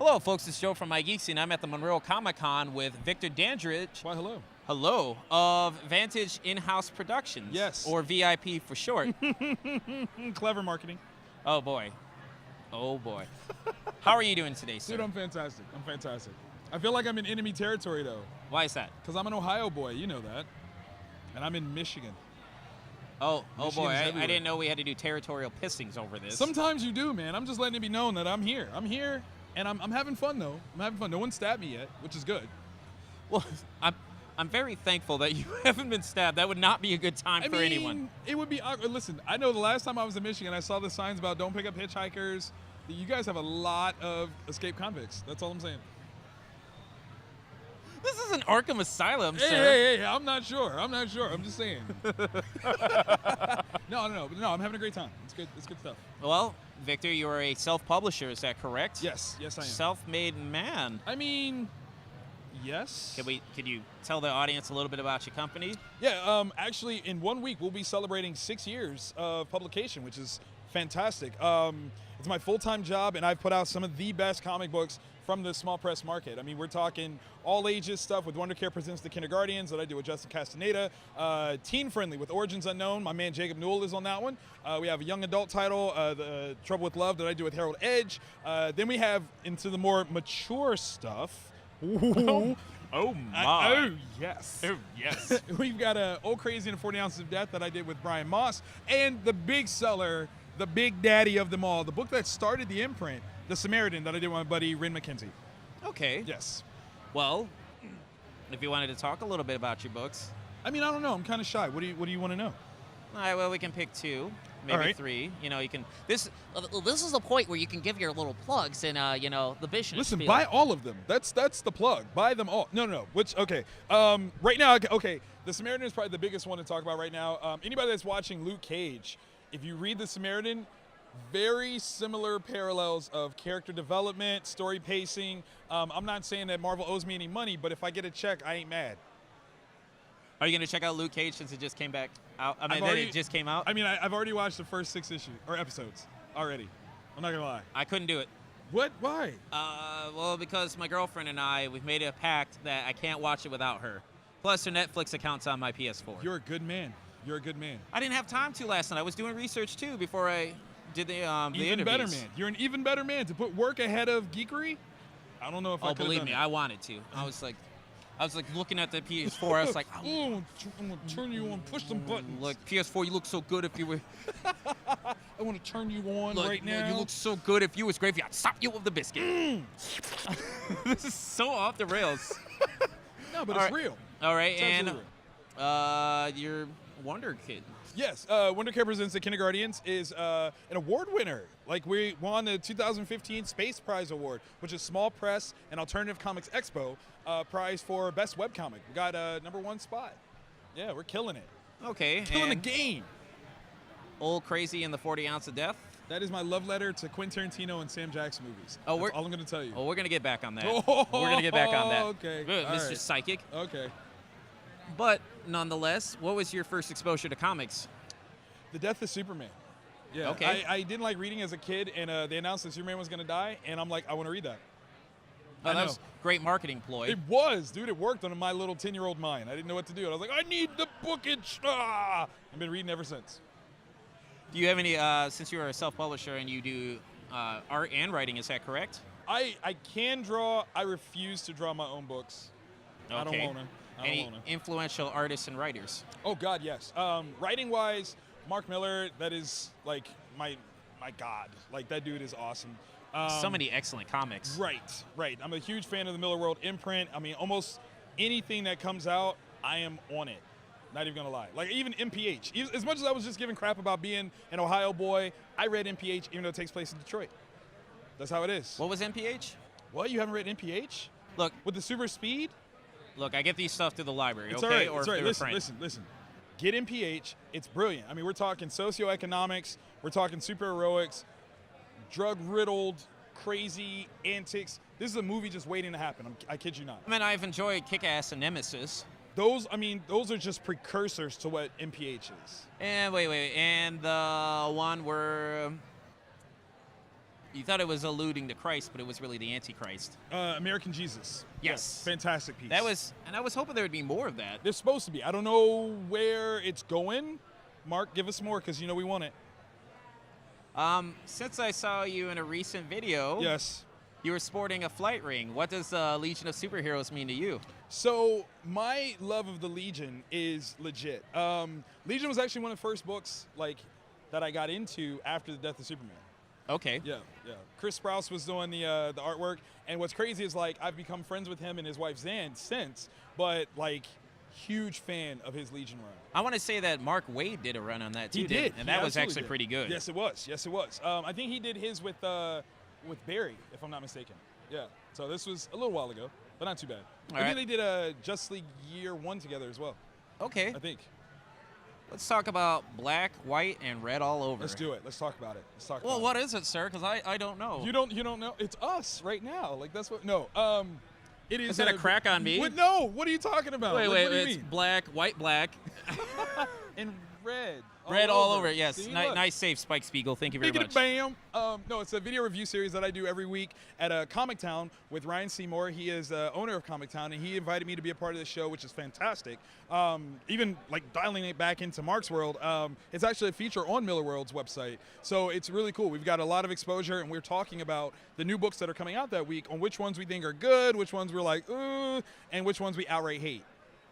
Hello, folks. It's Joe from MIGeekScene. I'm at the Monroe Comic-Con with Victor Dandridge. Why, hello. Hello, of Vantage Inhouse Productions. Yes. Or VIP for short. Clever marketing. Oh, boy. Oh, boy. How are you doing today, sir? Dude, I'm fantastic. I feel like I'm in enemy territory, though. Why is that? Because I'm an Ohio boy. You know that. And I'm in Michigan. Oh Michigan's boy. I everywhere. didn't know we had to do territorial pissings over this. Sometimes you do, man. I'm just letting it be known that I'm here. I'm here, and I'm having fun, though. I'm having fun. No one stabbed me yet, which is good. Well, I'm very thankful that you haven't been stabbed. That would not be a good time for anyone. It would be awkward. Listen, I know the last time I was in Michigan, I saw the signs about don't pick up hitchhikers. You guys have a lot of escaped convicts. That's all I'm saying. This is an Arkham Asylum, sir. Hey, I'm not sure. I'm just saying. No, I'm having a great time. It's good stuff. Well, Victor, you are a self-publisher, is that correct? Yes, I am. Self-made man. I mean, yes. Could you tell the audience a little bit about your company? Yeah, actually, in 1 week, we'll be celebrating 6 years of publication, which is fantastic. It's my full-time job, and I've put out some of the best comic books from the small press market. I mean, we're talking all ages stuff with Wonder Care Presents The Kindergardians that I do with Justin Castaneda. Teen friendly with Origins Unknown. My man Jacob Newell is on that one. We have a young adult title, The Trouble with Love, that I do with Harold Edge. Then we have into the more mature stuff. Ooh. Oh my. Oh yes. Oh yes. We've got Old Crazy and 40 Ounces of Death that I did with Brian Moss, and the big seller, the big daddy of them all, the book that started the imprint, The Samaritan, that I did with my buddy Rin McKenzie. Okay. Yes. Well, if you wanted to talk a little bit about your books. I mean, I don't know. I'm kind of shy. What do you want to know? All right, well, we can pick two, maybe right. three. You know, you can. This is the point where you can give your little plugs and the business. Listen, spiel. buy all of them. That's the plug. Buy them all. No. Which okay. Right now, okay. The Samaritan is probably the biggest one to talk about right now. Anybody that's watching Luke Cage, if you read The Samaritan, very similar parallels of character development, story pacing. I'm not saying that Marvel owes me any money, but if I get a check, I ain't mad. Are you going to check out Luke Cage since it just came back out? It just came out? I mean, I've already watched the first 6 issues or episodes already. I'm not gonna lie. I couldn't do it. What? Why? Well, because my girlfriend and we've made a pact that I can't watch it without her. Plus, her Netflix account's on my PS4. You're a good man. I didn't have time to last night. I was doing research too before I did the interviews. Even better man. You're an even better man. To put work ahead of geekery, I don't know if I could have believe done me, it. I wanted to. I was like looking at the PS4. I was like, oh, I'm gonna turn you on. Push some buttons. Look, PS4, you look so good if you were. I want to turn you on right now. You look so good if you was graveyard. Stop you with the biscuit. This is so off the rails. No, but it's real. All right, It's and absolutely your Wonder Kid. Yes, Wonder Care Presents The Kindergardians is an award winner. Like, we won the 2015 Space Prize Award, which is Small Press and Alternative Comics Expo prize for Best Webcomic. We got a #1 spot. Yeah, we're killing it. Okay. Killing the game. Old Crazy and the 40 Ounce of Death. That is my love letter to Quentin Tarantino and Sam Jackson movies. Oh, That's all I'm going to tell you. Oh, we're going to get back on that. Oh, we're going to get back on that. Okay. Good, All Mr. right. Psychic. Okay. But nonetheless, what was your first exposure to comics? The Death of Superman. Yeah. Okay. I didn't like reading as a kid, and they announced that Superman was going to die, and I'm like, I want to read that. Oh, that was great marketing ploy. It was, dude. It worked on my little 10-year-old mind. I didn't know what to do. I was like, I need the bookage. I've been reading ever since. Do you have any, since you are a self-publisher and you do art and writing, is that correct? I can draw. I refuse to draw my own books. Okay. I don't want to. Any influential artists and writers? Oh, God, yes. Writing-wise, Mark Miller, that is, like, my God. Like, that dude is awesome. So many excellent comics. Right. I'm a huge fan of the Miller World imprint. I mean, almost anything that comes out, I am on it. Not even going to lie. Like, even MPH. As much as I was just giving crap about being an Ohio boy, I read MPH even though it takes place in Detroit. That's how it is. What was MPH? What? You haven't read MPH? Look. With the super speed? Look, I get these stuff through the library, It's okay? all right. Or Listen. Get MPH. It's brilliant. I mean, we're talking socioeconomics. We're talking superheroics, drug-riddled, crazy antics. This is a movie just waiting to happen. I kid you not. I mean, I've enjoyed Kick-Ass and Nemesis. Those are just precursors to what MPH is. And wait. And the one where You thought it was alluding to Christ, but it was really the Antichrist. American Jesus. Yes. Fantastic piece. And I was hoping there would be more of that. There's supposed to be. I don't know where it's going. Mark, give us more because you know we want it. Since I saw you in a recent video, Yes. you were sporting a flight ring. What does Legion of Superheroes mean to you? So my love of the Legion is legit. Legion was actually one of the first books that I got into after the death of Superman. Okay. Yeah. Chris Sprouse was doing the artwork, and what's crazy is I've become friends with him and his wife Zan since, but huge fan of his Legion run. I want to say that Mark Waid did a run on that too. He did, and that was actually pretty good. Yes, it was. I think he did his with Barry, if I'm not mistaken. Yeah. So this was a little while ago, but not too bad. I think they did a Justice League Year 1 together as well. Okay. I think. Let's talk about black, white, and red all over. Let's do it. Let's talk about it. Well, what is it, sir? Because I don't know. You don't know? It's us right now. That's what. No. It is. Is it a crack on me? No. What are you talking about? Wait. What do you It's mean? black, white, black. And red. Red all over. Yes. See, Nice save, Spike Spiegel. Thank you very much. Bam. No, it's a video review series that I do every week at Comic Town with Ryan Seymour. He is owner of Comic Town, and he invited me to be a part of the show, which is fantastic. Even dialing it back into Mark's world, it's actually a feature on Miller World's website. So it's really cool. We've got a lot of exposure, and we're talking about the new books that are coming out that week, on which ones we think are good, which ones we're like, ooh, and which ones we outright hate.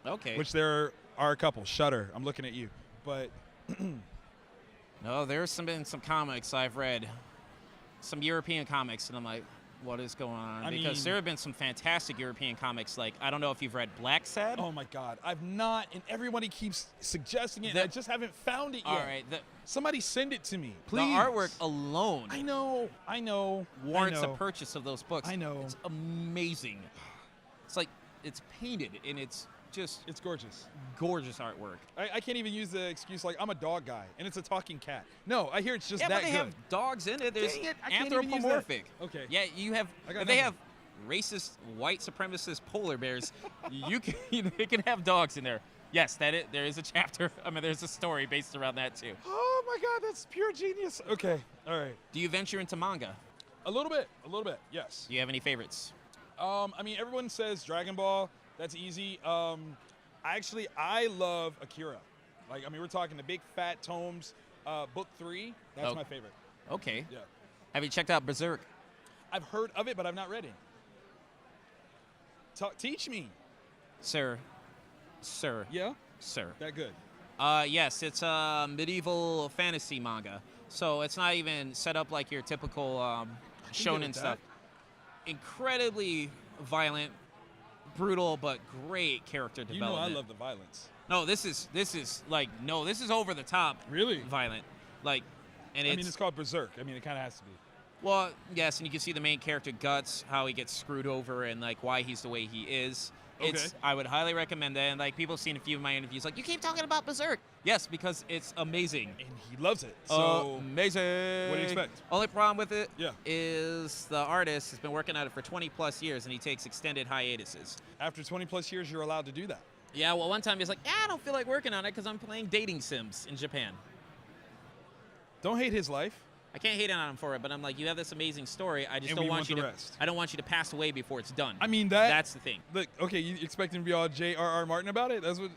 Okay. Which there are a couple. Shudder. I'm looking at you. But no, there's been some comics I've read, some European comics, and I'm like, what is going on? Because there have been some fantastic European comics. I don't know if you've read Black Sad. Oh my God, I've not, and everybody keeps suggesting it, and I just haven't found it yet. All right. Somebody send it to me, please. The artwork alone. I know. Warrants a purchase of those books. I know. It's amazing. It's painted, and it's gorgeous. Gorgeous artwork. I can't even use the excuse I'm a dog guy, and it's a talking cat. No, I hear it's just that but they good. have dogs in it. There's Dang it, I can't even use that. anthropomorphic. Okay. Yeah, you have. If they have racist, white supremacist polar bears, they can have dogs in there. Yes, there is a chapter. There's a story based around that too. Oh my God, that's pure genius. Okay, all right. Do you venture into manga? A little bit, yes. Do you have any favorites? Everyone says Dragon Ball. That's easy. I love Akira. We're talking the big fat tomes. Book 3, that's my favorite. Okay. Yeah. Have you checked out Berserk? I've heard of it, but I've not read it. Teach me. Sir. Yeah? Sir. That good? Yes, it's a medieval fantasy manga. So it's not even set up like your typical shonen stuff. Incredibly violent, brutal, but great character development. You know I love the violence. No, this is over the top. Really? Violent. It's called Berserk. It kind of has to be. Well, yes, and you can see the main character Guts, how he gets screwed over, and why he's the way he is. Okay. I would highly recommend that. And people have seen a few of my interviews, you keep talking about Berserk. Yes, because it's amazing. And he loves it. So amazing. What do you expect? Only problem with it is the artist has been working at it for 20 plus years, and he takes extended hiatuses. After 20 plus years, you're allowed to do that. Yeah, well, one time he's like, I don't feel like working on it because I'm playing dating sims in Japan. Don't hate his life. I can't hate on him for it, but I'm like, you have this amazing story. I just And don't we want want you the to. rest. I don't want you to pass away before it's done. That's the thing. Look, okay, you expect him to be all J.R.R. Martin about it? That's what.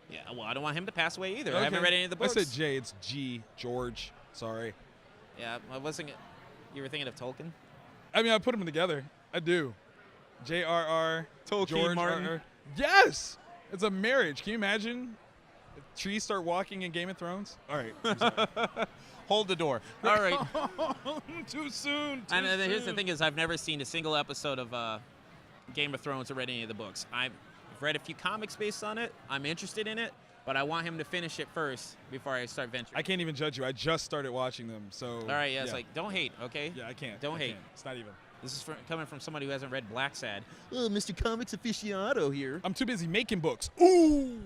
Yeah, well, I don't want him to pass away either. Okay. I haven't read any of the books. I said J. It's G. George. Sorry. Yeah, I wasn't. You were thinking of Tolkien? I put them together. I do. J.R.R. Tolkien, George Martin. R.R. Yes. It's a marriage. Can you imagine? If trees start walking in Game of Thrones. All right. Hold the door. All right. Too soon. And here's the thing: is I've never seen a single episode of Game of Thrones or read any of the books. I've read a few comics based on it. I'm interested in it, but I want him to finish it first before I start venturing. I can't even judge you. I just started watching them, so. All right. Yeah. It's don't hate. Okay. Yeah, I can't. Don't hate. It's not even. This is coming from somebody who hasn't read Black Sad. Oh, Mr. Comics aficionado here. I'm too busy making books. Ooh.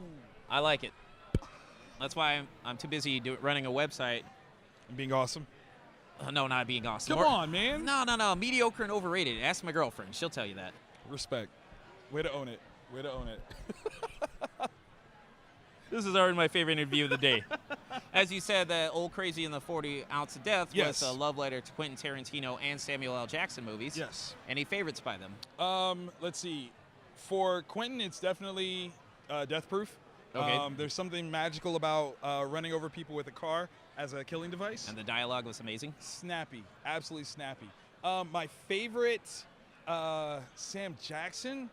I like it. That's why I'm too busy running a website. And being awesome. No, not being awesome. Come on, man. No. Mediocre and overrated. Ask my girlfriend. She'll tell you that. Respect. Way to own it. Way to own it. This is already my favorite interview of the day. as you said, that Old Crazy and the 40 Ounce of Death Yes. was a love letter to Quentin Tarantino and Samuel L. Jackson movies. Yes. Any favorites by them? Let's see. For Quentin, it's definitely Death Proof. Okay. There's something magical about running over people with a car as a killing device. And the dialogue was amazing. Snappy. Absolutely snappy. My favorite, Sam Jackson.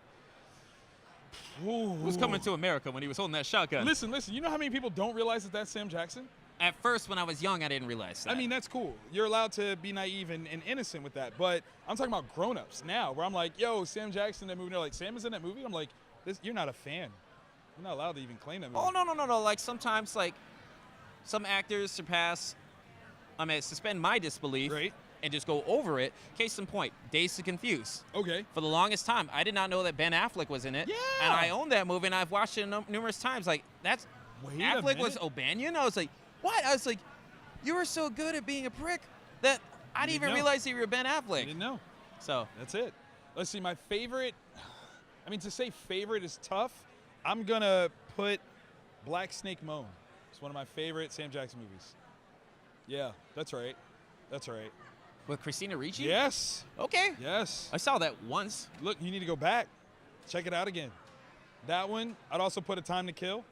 Was coming to America when he was holding that shotgun. Listen. You know how many people don't realize that that's Sam Jackson? At first, when I was young, I didn't realize that. I mean, that's cool. You're allowed to be naive and innocent with that. But I'm talking about grown-ups now, where I'm like, yo, Sam Jackson, that movie. And they're like, Sam is in that movie? I'm like, you're not a fan. You're not allowed to even claim that movie. Oh, no. Like, sometimes, like, some actors suspend my disbelief. Right. And just go over it. Case in point, Dazed and Confused. Okay. For the longest time, I did not know that Ben Affleck was in it. Yeah. And I own that movie, and I've watched it numerous times. Like, that's Wait a Affleck was minute. O'Banion? I was like, what? I was like, you were so good at being a prick that I didn't even know. realize that you were Ben Affleck. I didn't know. So That's it. Let's see, my favorite, I mean, to say favorite is tough. I'm going to put Black Snake Moan. It's one of my favorite Sam Jackson movies. Yeah, that's right. That's right. with Christina Ricci? Yes. Okay. Yes. I saw that once. Look, you need to go back. Check it out again. That one, I'd also put A Time to Kill.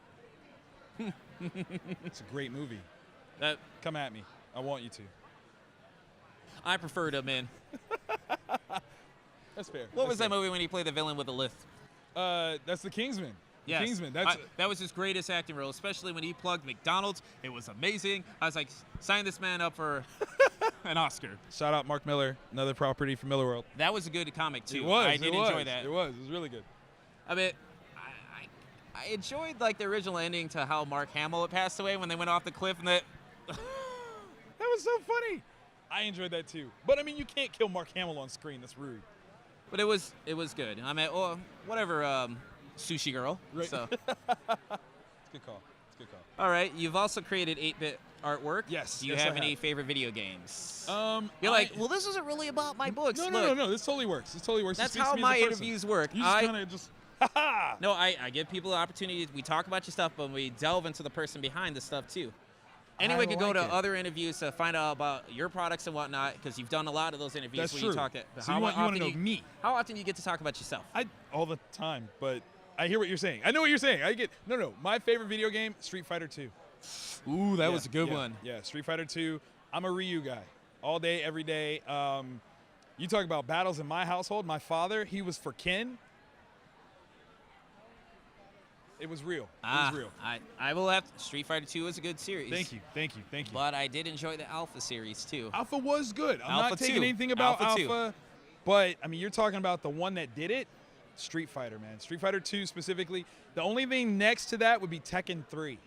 It's a great movie. That Come at me. I want you to. I preferred him in. That's fair. What was that movie when he played the villain with the lift? That's The Kingsman. Yes. Kingsman. That's that was his greatest acting role, especially when he plugged McDonald's. It was amazing. I was like, sign this man up for an Oscar. Shout out Mark Miller, another property from Miller World. That was a good comic too. It was. I did enjoy that. It was really good. I mean, I enjoyed like the original ending to how Mark Hamill had passed away when they went off the cliff and that. That was so funny. I enjoyed that too. But I mean, you can't kill Mark Hamill on screen. That's rude. But it was good. I mean, whatever. Sushi Girl. Right. So. It's a good call. It's a good call. All right, you've also created 8-bit artwork. Yes, Do you yes, have I any have. favorite video games? I- You're like, well, this isn't really about my books. No. Look, This totally works. This totally works. It That's speaks how to me as a my person. interviews work. You just kind of just, ha-ha. No, I give people the opportunity. We talk about your stuff, but we delve into the person behind the stuff too. Anyway, I could go like to it. other interviews to find out about your products and whatnot, because you've done a lot of those interviews That's where true. you talk to. So you want to know me. How often do you get to talk about yourself? All the time, but I hear what you're saying. I know what you're saying. No. My favorite video game, Street Fighter 2. Ooh, that Yeah, was a good yeah, one. Yeah, Street Fighter 2. I'm a Ryu guy. All day, every day. You talk about battles in my household. My father, he was for Ken. It was real. It was real. I will have Street Fighter 2 is a good series. Thank you. But I did enjoy the Alpha series too. Alpha was good. I'm Alpha not taking 2. anything about Alpha 2. Alpha, but I mean, you're talking about the one that did it. Street Fighter, man. Street Fighter 2 specifically. The only thing next to that would be Tekken 3.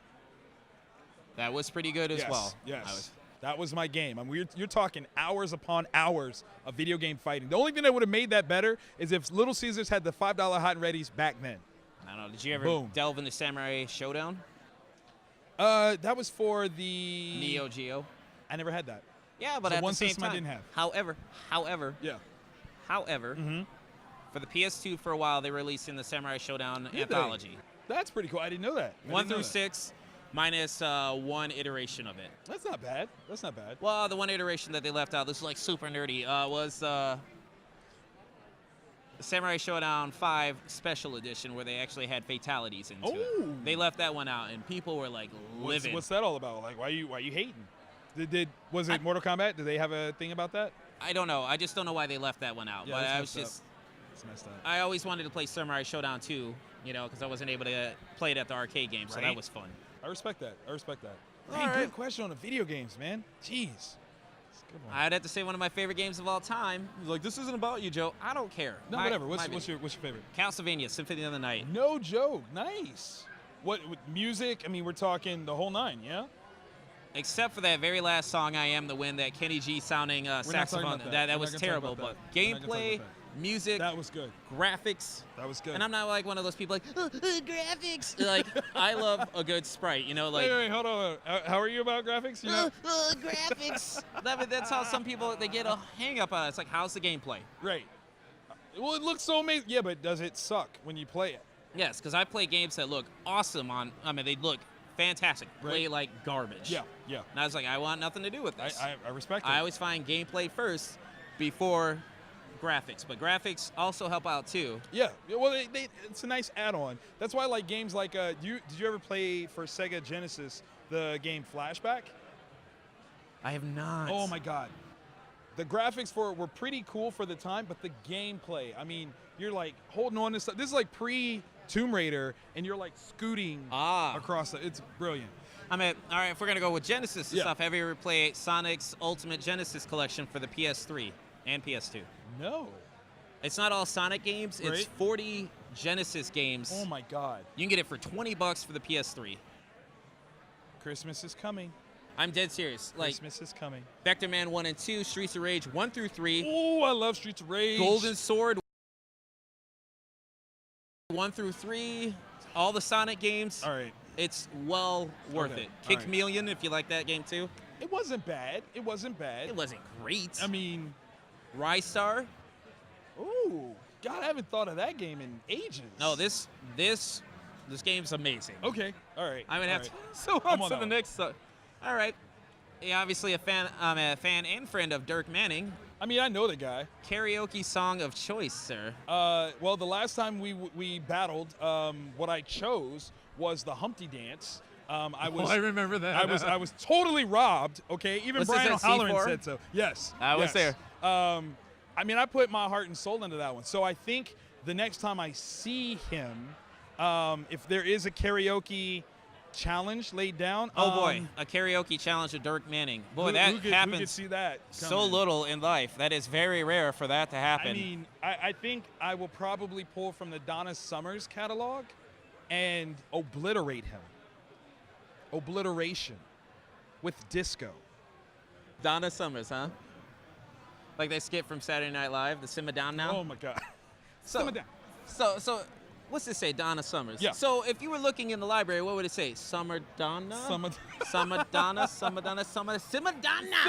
That was pretty good as well. Yes. That was my game. I mean, you're talking hours upon hours of video game fighting. The only thing that would have made that better is if Little Caesars had the $5 hot and readies back then. I don't know. Did you ever Boom. delve into Samurai Showdown? That was for the Neo Geo. I never had that. Yeah, but So at one the same system I time. didn't have. However, Yeah. for the PS2 for a while, they were releasing the Samurai Showdown Did they? anthology. That's pretty cool. I didn't know that. I 1 didn't know through that. 6, minus one iteration of it. That's not bad. That's not bad. Well, the one iteration that they left out, this is like super nerdy, was Samurai Showdown 5 Special Edition, where they actually had fatalities into it. Oh. They left that one out, and people were like livid. What's that all about? Like, why you hating? Was it Mortal Kombat? Did they have a thing about that? I don't know. I just don't know why they left that one out. Yeah, but that's I was messed up. just, It's messed up. I always wanted to play Samurai Showdown 2, because I wasn't able to play it at the arcade game, so that Right. was fun. I respect that. All Hey, right. good question on the video games, man. Jeez. It's a good one. I'd have to say one of my favorite games of all time. Like, this isn't about you, Joe. I don't care. No, whatever. What's your favorite? Castlevania Symphony of the Night. No joke. Nice. What with music? I mean, we're talking the whole nine, yeah? Except for that very last song, I Am the Wind, that Kenny G sounding not talking saxophone. about that. We're was not gonna talk terrible. about But that. We're not gonna talk gameplay, about music, That was good. graphics. That was good. And I'm not like one of those people like, graphics. Like, I love a good sprite, like, wait, hold on. How are you about graphics? You know? graphics. That's how some people, they get a hang up on it. It's like, how's the gameplay? Right. Well, it looks so amazing. Yeah, but does it suck when you play it? Yes, because I play games that look awesome they look fantastic. Play Right. like garbage. Yeah, yeah. And I was like, I want nothing to do with this. I respect it. I always find gameplay first before graphics, but graphics also help out too. Yeah, well, it's a nice add-on. That's why I like games like, did you ever play for Sega Genesis the game Flashback? I have not. Oh my God. The graphics for it were pretty cool for the time, but the gameplay, I mean, you're like holding on to stuff. This is like pre-Tomb Raider, and you're like scooting across it. It's brilliant. I mean, all right, if we're going to go with Genesis and Yeah. stuff, have you ever played Sonic's Ultimate Genesis Collection for the PS3 and PS2? No. It's not all Sonic games. It's Right. 40 Genesis games. Oh my God. You can get it for $20 for the PS3. Christmas is coming. I'm dead serious. Like, Christmas is coming. Vector Man 1 and 2, Streets of Rage 1 through 3, Oh, I love Streets of Rage. Golden Sword 1 through 3, all the Sonic games. All right. It's well worth Okay, it. all right. Kick-Million, if you like that game too. It wasn't bad. It wasn't bad. It wasn't great. I mean, Rystar. ooh, God, I haven't thought of that game in ages. No, this game's amazing. Okay, all right. I'm gonna have all to. right. So I'm on on to that the one. next. All right. Yeah, obviously I'm a fan and friend of Dirk Manning. I mean, I know the guy. Karaoke song of choice, sir. Well, the last time we battled, what I chose was the Humpty Dance. I remember that. I was totally robbed. Okay, even Was this Brian at O'Halloran C4? said so. Yes, I was yes. there. I mean, I put my heart and soul into that one. So I think the next time I see him, if there is a karaoke challenge laid down. Oh boy, a karaoke challenge of Dirk Manning. Boy, that who could happens see that so coming? little in life. That is very rare for that to happen. I mean, I think I will probably pull from the Donna Summers catalog and obliterate him. Obliteration with disco. Donna Summers, huh? Like they skit from Saturday Night Live, the Simmer Down Now. Oh my God. So- Simmer down. So what's this say? Donna Summers. Yeah. So if you were looking in the library, what would it say? Summer Donna? Simmer Donna, Simmer Donna. Simmer down now.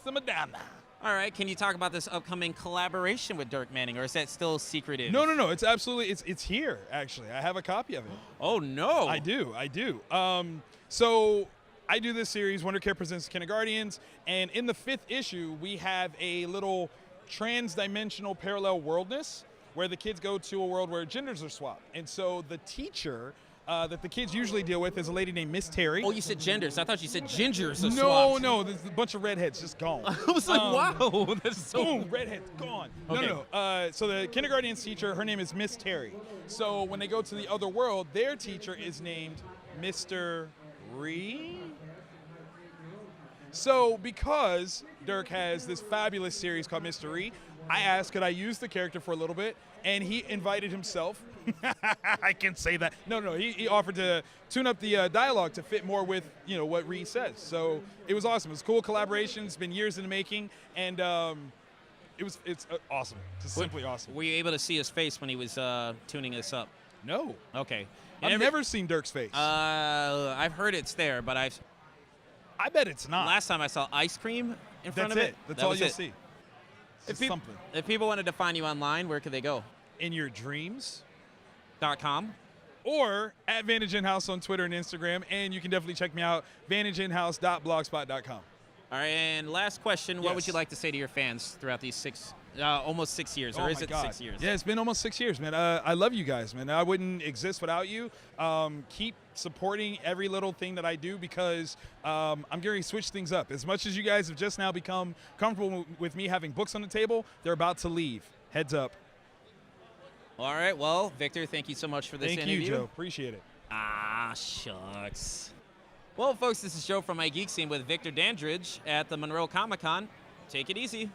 Simmer down now. All right, can you talk about this upcoming collaboration with Dirk Manning, or is that still secretive? No. It's absolutely, it's here, actually. I have a copy of it. Oh, no. I do. So I do this series, Wonder Care Presents Kindergartens, and in the 5th issue, we have a little trans-dimensional parallel worldness where the kids go to a world where genders are swapped. And so the teacher that the kids usually deal with is a lady named Miss Terry. Oh, you said genders. I thought you said gingers. No, there's a bunch of redheads just gone. I was like, wow, that's so... Boom, redheads gone. Okay. No. So the kindergarten's teacher, her name is Miss Terry. So when they go to the other world, their teacher is named Mr. Ree. So because Dirk has this fabulous series called Mr. Ree, I asked could I use the character for a little bit, and he invited himself. I can say that. No. He offered to tune up the dialogue to fit more with what Ree says. So it was awesome. It was a cool collaboration. It's been years in the making, and it's awesome. Just simply awesome. Were you able to see his face when he was tuning this up? No, Okay. I've never seen Dirk's face. I've heard it's there, but I bet it's not. last time I saw ice cream in front That's of it. it. That's that all was you'll it. see. If, It's peop- something. if people wanted to find you online, where could they go? In your dreams. .com. Or at Vantage Inhouse on Twitter and Instagram, and you can definitely check me out, vantageinhouse.blogspot.com. All right, and last question, what would Yes. you like to say to your fans throughout these almost 6 years, or Oh is my it God. 6 years? Yeah, it's been almost 6 years, man. I love you guys, man. I wouldn't exist without you. Keep supporting every little thing that I do because I'm going to switch things up. As much as you guys have just now become comfortable with me having books on the table, they're about to leave. Heads up. All right, well, Victor, thank you so much for this Thank interview. you, Joe. Appreciate it. Ah, shucks. Well, folks, this is Joe from MIGeekScene with Victor Dandridge at the Monroe Comic-Con. Take it easy.